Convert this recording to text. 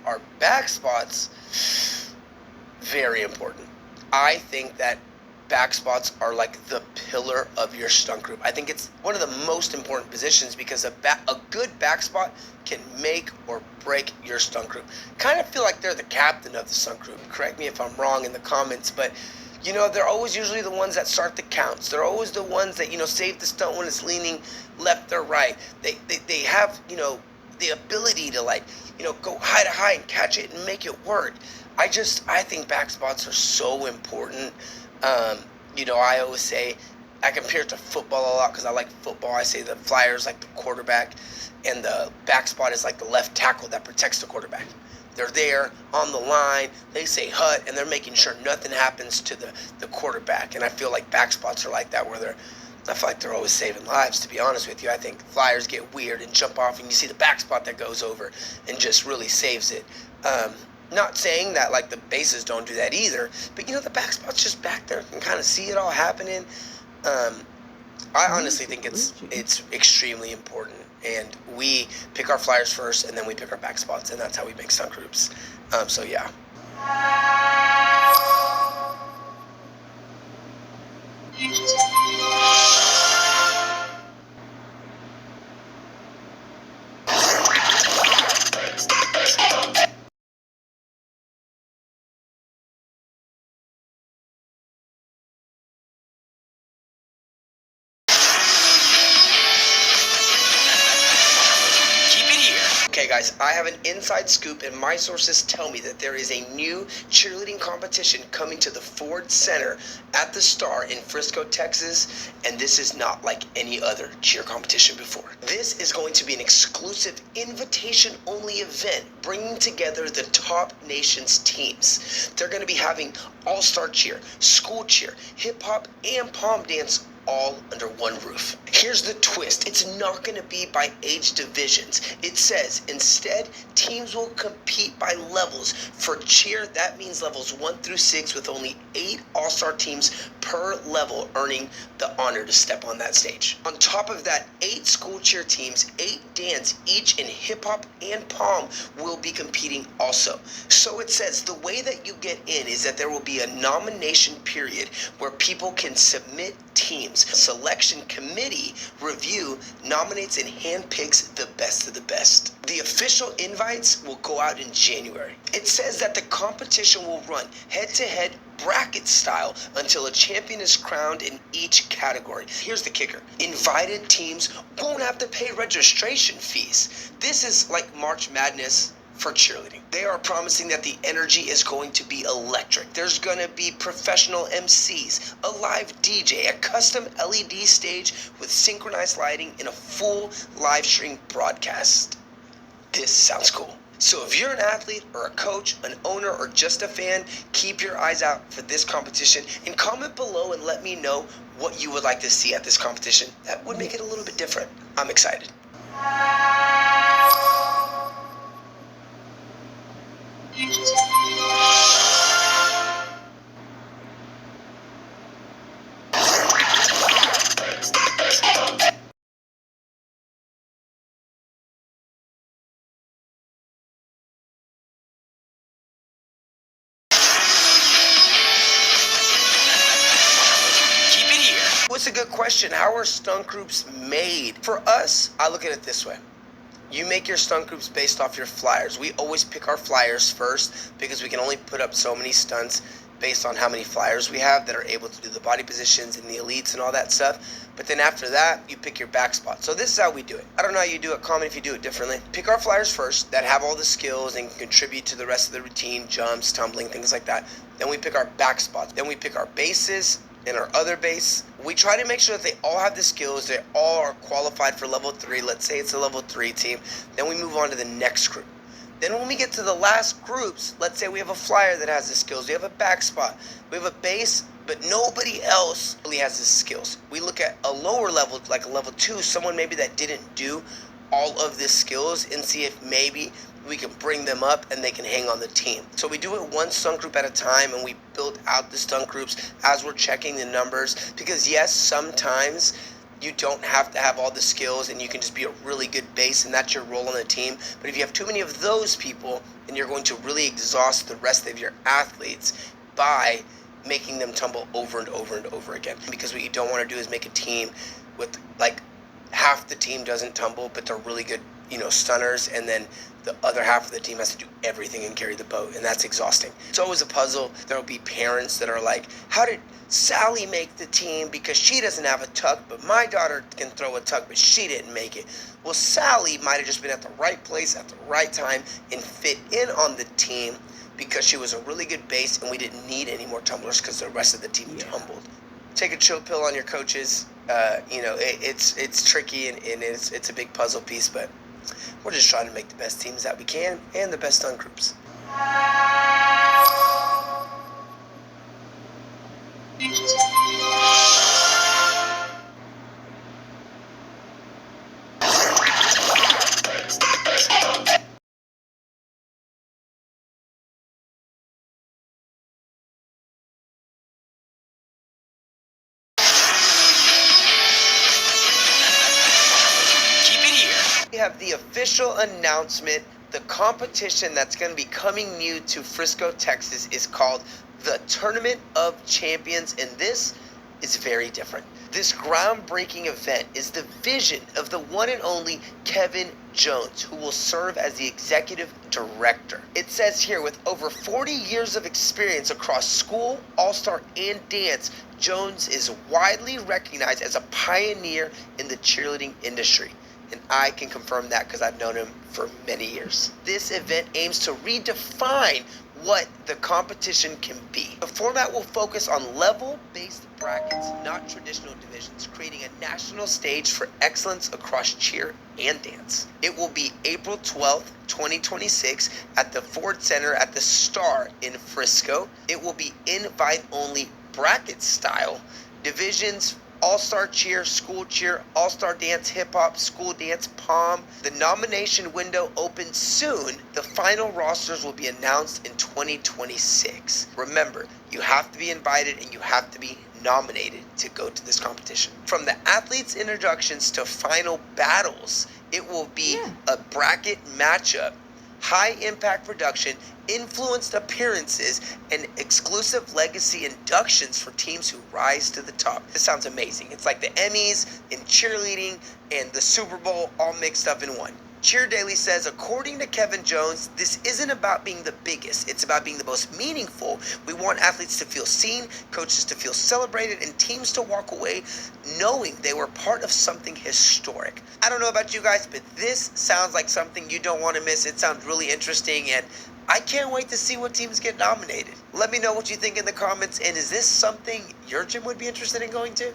our back spots, very important. I think that back spots are like the pillar of your stunt group. I think it's one of the most important positions because a good back spot can make or break your stunt group. Kind of feel like they're the captain of the stunt group. Correct me if I'm wrong in the comments, but you know, they're always usually the ones that start the counts. They're always the ones that, you know, save the stunt when it's leaning left or right. They have, you know, the ability to, like, you know, go high to high and catch it and make it work. I think back spots are so important. You know, I always say, I compare it to football a lot because I like football. I say the Flyers like the quarterback, and the back spot is like the left tackle that protects the quarterback. They're there on the line. They say hut, and they're making sure nothing happens to the quarterback. And I feel like back spots are like that, where I feel like they're always saving lives, to be honest with you. I think Flyers get weird and jump off, and you see the back spot that goes over and just really saves it. Not saying that like the bases don't do that either, but you know, the back spot's just back there and kind of see it all happening. I honestly think it's extremely important, and we pick our Flyers first, and then we pick our back spots, and that's how we make stunt groups. So yeah. Okay guys, I have an inside scoop, and my sources tell me that there is a new cheerleading competition coming to the Ford Center at the Star in Frisco, Texas, and this is not like any other cheer competition before. This is going to be an exclusive invitation-only event bringing together the top nation's teams. They're going to be having all-star cheer, school cheer, hip-hop, and pom dance all under one roof. Here's the twist. It's not going to be by age divisions. It says instead teams will compete by levels. For cheer, that means levels 1 through 6, with only 8 all-star teams per level earning the honor to step on that stage. On top of that, 8 school cheer teams, 8 dance, each in hip-hop and pom, will be competing also. So it says the way that you get in is that there will be a nomination period where people can submit teams. Selection committee review, nominates, and handpicks the best of the best. The official invites will go out in January. It says that the competition will run head-to-head bracket style until a champion is crowned in each category. Here's the kicker. Invited teams won't have to pay registration fees. This is like March Madness for cheerleading. They are promising that the energy is going to be electric. There's going to be professional MCs, a live DJ, a custom LED stage with synchronized lighting, and a full live stream broadcast. This sounds cool. So if you're an athlete or a coach, an owner, or just a fan, keep your eyes out for this competition and comment below and let me know what you would like to see at this competition. That would make it a little bit different. I'm excited. What's a good question? How are stunt groups made? For us, I look at it this way. You make your stunt groups based off your flyers. We always pick our flyers first because we can only put up so many stunts based on how many flyers we have that are able to do the body positions and the elites and all that stuff. But then after that, you pick your back spot. So this is how we do it. I don't know how you do it. Comment if you do it differently. Pick our flyers first that have all the skills and can contribute to the rest of the routine, jumps, tumbling, things like that. Then we pick our back spots. Then we pick our bases and our other base. We try to make sure that they all have the skills, they all are qualified for level 3. Let's say it's a level 3 team. Then we move on to the next group. Then when we get to the last groups, let's say we have a flyer that has the skills, we have a back spot, we have a base, but nobody else really has the skills. We look at a lower level, like a level 2, someone maybe that didn't do all of the skills, and see if maybe we can bring them up and they can hang on the team. So we do it one stunt group at a time, and we build out the stunt groups as we're checking the numbers, because yes, sometimes You don't have to have all the skills, and you can just be a really good base, and that's your role on the team. But if you have too many of those people, then you're going to really exhaust the rest of your athletes by making them tumble over and over and over again. Because what you don't want to do is make a team with like half the team doesn't tumble, but they're really good, stunners, and then the other half of the team has to do everything and carry the boat, and that's exhausting. It's always a puzzle. There'll be parents that are like, how did Sally make the team because she doesn't have a tuck, but my daughter can throw a tuck, but she didn't make it? Well, Sally might have just been at the right place at the right time and fit in on the team because she was a really good base, and we didn't need any more tumblers because the rest of the team tumbled. Take a chill pill on your coaches. It's tricky, and it's a big puzzle piece, but we're just trying to make the best teams that we can and the best stunt groups. We have the official announcement. The competition that's going to be coming new to Frisco, Texas is called the Tournament of Champions, and this is very different. This groundbreaking event is the vision of the one and only Kevin Jones, who will serve as the executive director. It says here, with over 40 years of experience across school, all-star, and dance, Jones is widely recognized as a pioneer in the cheerleading industry. And I can confirm that because I've known him for many years. This event aims to redefine what the competition can be. The format will focus on level-based brackets, not traditional divisions, creating a national stage for excellence across cheer and dance. It will be April 12th, 2026 at the Ford Center at the Star in Frisco. It will be invite-only bracket style. Divisions: all-star cheer, school cheer, all-star dance, hip-hop, school dance, pom. The nomination window opens soon. The final rosters will be announced in 2026. Remember, you have to be invited and you have to be nominated to go to this competition. From the athletes' introductions to final battles, it will be a bracket matchup, high-impact production, influenced appearances, and exclusive legacy inductions for teams who rise to the top. This sounds amazing. It's like the Emmys and cheerleading and the Super Bowl all mixed up in one. Cheer Daily says, according to Kevin Jones, this isn't about being the biggest. It's about being the most meaningful. We want athletes to feel seen, coaches to feel celebrated, and teams to walk away knowing they were part of something historic. I don't know about you guys, but this sounds like something you don't want to miss. It sounds really interesting, and I can't wait to see what teams get nominated. Let me know what you think in the comments, and is this something your gym would be interested in going to?